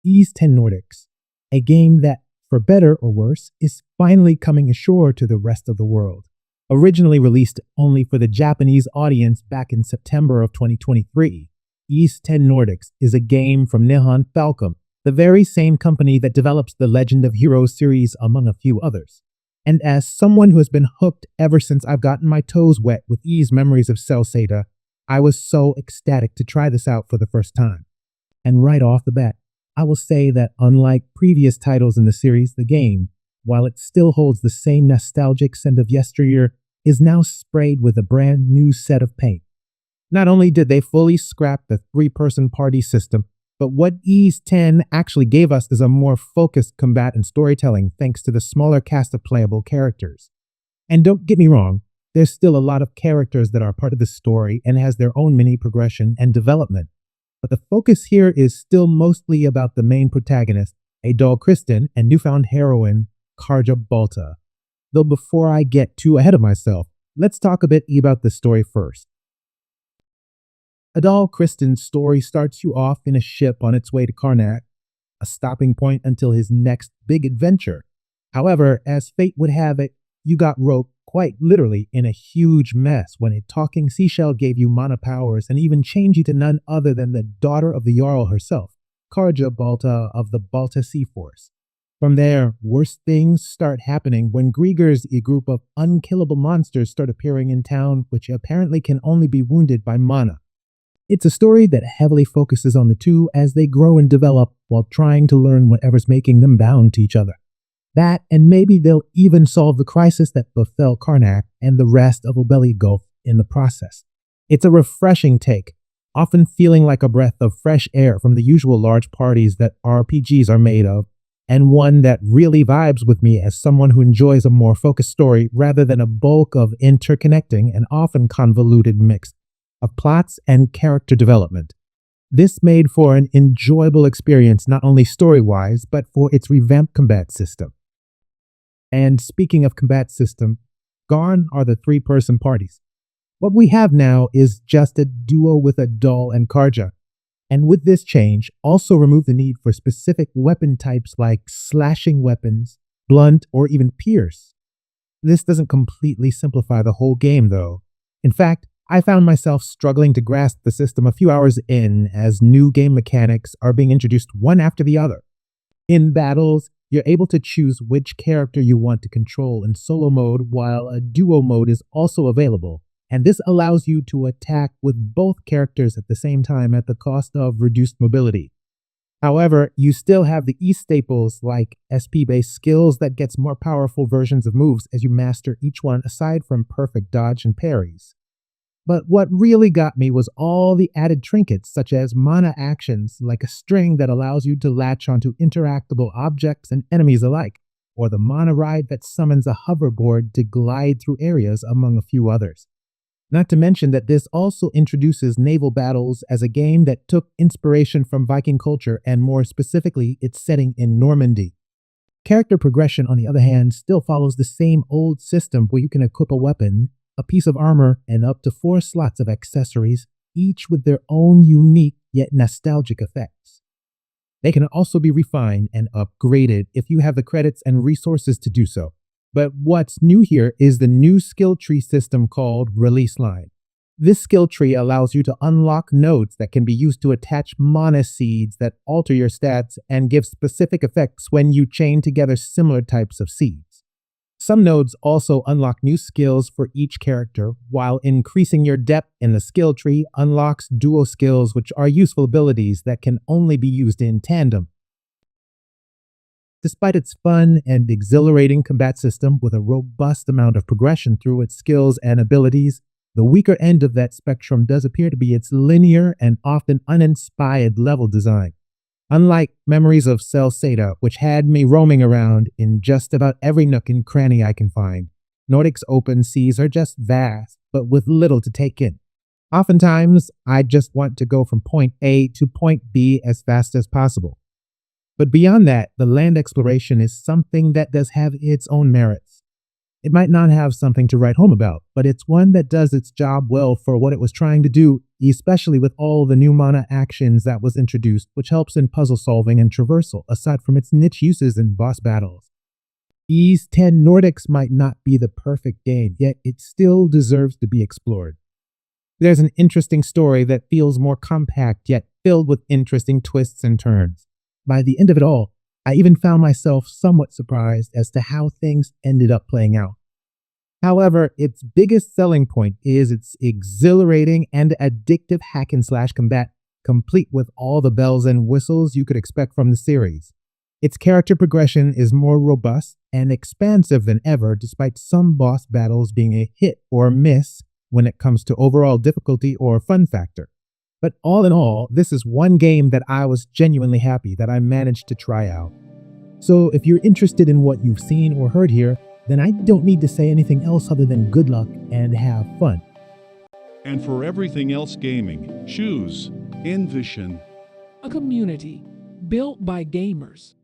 Ease 10 Nordics, a game that, for better or worse, is finally coming ashore to the rest of the world. Originally released only for the Japanese audience back in September of 2023, Ease 10 Nordics is a game from Nihon Falcom, the very same company that develops the Legend of Heroes series among a few others. And as someone who has been hooked ever since I've gotten my toes wet with Ys Memories of Cell Saga, I was so ecstatic to try this out for the first time. And right off the bat, I will say that unlike previous titles in the series, the game, while it still holds the same nostalgic scent of yesteryear, is now sprayed with a brand new set of paint. Not only did they fully scrap the three-person party system, but what Ys 10 actually gave us is a more focused combat and storytelling thanks to the smaller cast of playable characters. And don't get me wrong, there's still a lot of characters that are part of the story and has their own mini progression and development. But the focus here is still mostly about the main protagonist, a doll Kristen, and newfound heroine, Karja Balta. Though before I get too ahead of myself, let's talk a bit about the story first. Adol Kristen's story starts you off in a ship on its way to Karnak, a stopping point until his next big adventure. However, as fate would have it, you got roped quite literally in a huge mess when a talking seashell gave you mana powers and even changed you to none other than the daughter of the Jarl herself, Karja Balta of the Balta Sea Force. From there, worse things start happening when Grieger's a group of unkillable monsters start appearing in town, which apparently can only be wounded by mana. It's a story that heavily focuses on the two as they grow and develop while trying to learn whatever's making them bound to each other. That, and maybe they'll even solve the crisis that befell Karnak and the rest of Obeli Gulf in the process. It's a refreshing take, often feeling like a breath of fresh air from the usual large parties that RPGs are made of, and one that really vibes with me as someone who enjoys a more focused story rather than a bulk of interconnecting and often convoluted mix of plots and character development. This made for an enjoyable experience not only story-wise, but for its revamped combat system. And speaking of combat system, gone are the three-person parties. What we have now is just a duo with Adol and Karja. And with this change, also remove the need for specific weapon types like slashing weapons, blunt, or even pierce. This doesn't completely simplify the whole game though. In fact, I found myself struggling to grasp the system a few hours in as new game mechanics are being introduced one after the other. In battles, you're able to choose which character you want to control in solo mode, while a duo mode is also available, and this allows you to attack with both characters at the same time at the cost of reduced mobility. However, you still have the E-staples like SP-based skills that gets more powerful versions of moves as you master each one aside from perfect dodge and parries. But what really got me was all the added trinkets such as mana actions like a string that allows you to latch onto interactable objects and enemies alike, or the mana ride that summons a hoverboard to glide through areas among a few others. Not to mention that this also introduces naval battles as a game that took inspiration from Viking culture and more specifically its setting in Normandy. Character progression, on the other hand, still follows the same old system where you can equip a weapon, a piece of armor, and up to 4 slots of accessories, each with their own unique yet nostalgic effects. They can also be refined and upgraded if you have the credits and resources to do so. But what's new here is the new skill tree system called Release Line. This skill tree allows you to unlock nodes that can be used to attach mana seeds that alter your stats and give specific effects when you chain together similar types of seeds. Some nodes also unlock new skills for each character, while increasing your depth in the skill tree unlocks duo skills, which are useful abilities that can only be used in tandem. Despite its fun and exhilarating combat system with a robust amount of progression through its skills and abilities, the weaker end of that spectrum does appear to be its linear and often uninspired level design. Unlike Memories of Cell Saga, which had me roaming around in just about every nook and cranny I can find, Nordics' open seas are just vast, but with little to take in. Oftentimes, I just want to go from point A to point B as fast as possible. But beyond that, the land exploration is something that does have its own merits. It might not have something to write home about, but it's one that does its job well for what it was trying to do especially with all the new mana actions that was introduced, which helps in puzzle solving and traversal, aside from its niche uses in boss battles. Ys 10 Nordics might not be the perfect game, yet it still deserves to be explored. There's an interesting story that feels more compact, yet filled with interesting twists and turns. By the end of it all, I even found myself somewhat surprised as to how things ended up playing out. However, its biggest selling point is its exhilarating and addictive hack and slash combat, complete with all the bells and whistles you could expect from the series. Its character progression is more robust and expansive than ever, despite some boss battles being a hit or miss when it comes to overall difficulty or fun factor. But all in all, this is one game that I was genuinely happy that I managed to try out. So if you're interested in what you've seen or heard here, then I don't need to say anything else other than good luck and have fun. And for everything else gaming, choose Envision. A community built by gamers.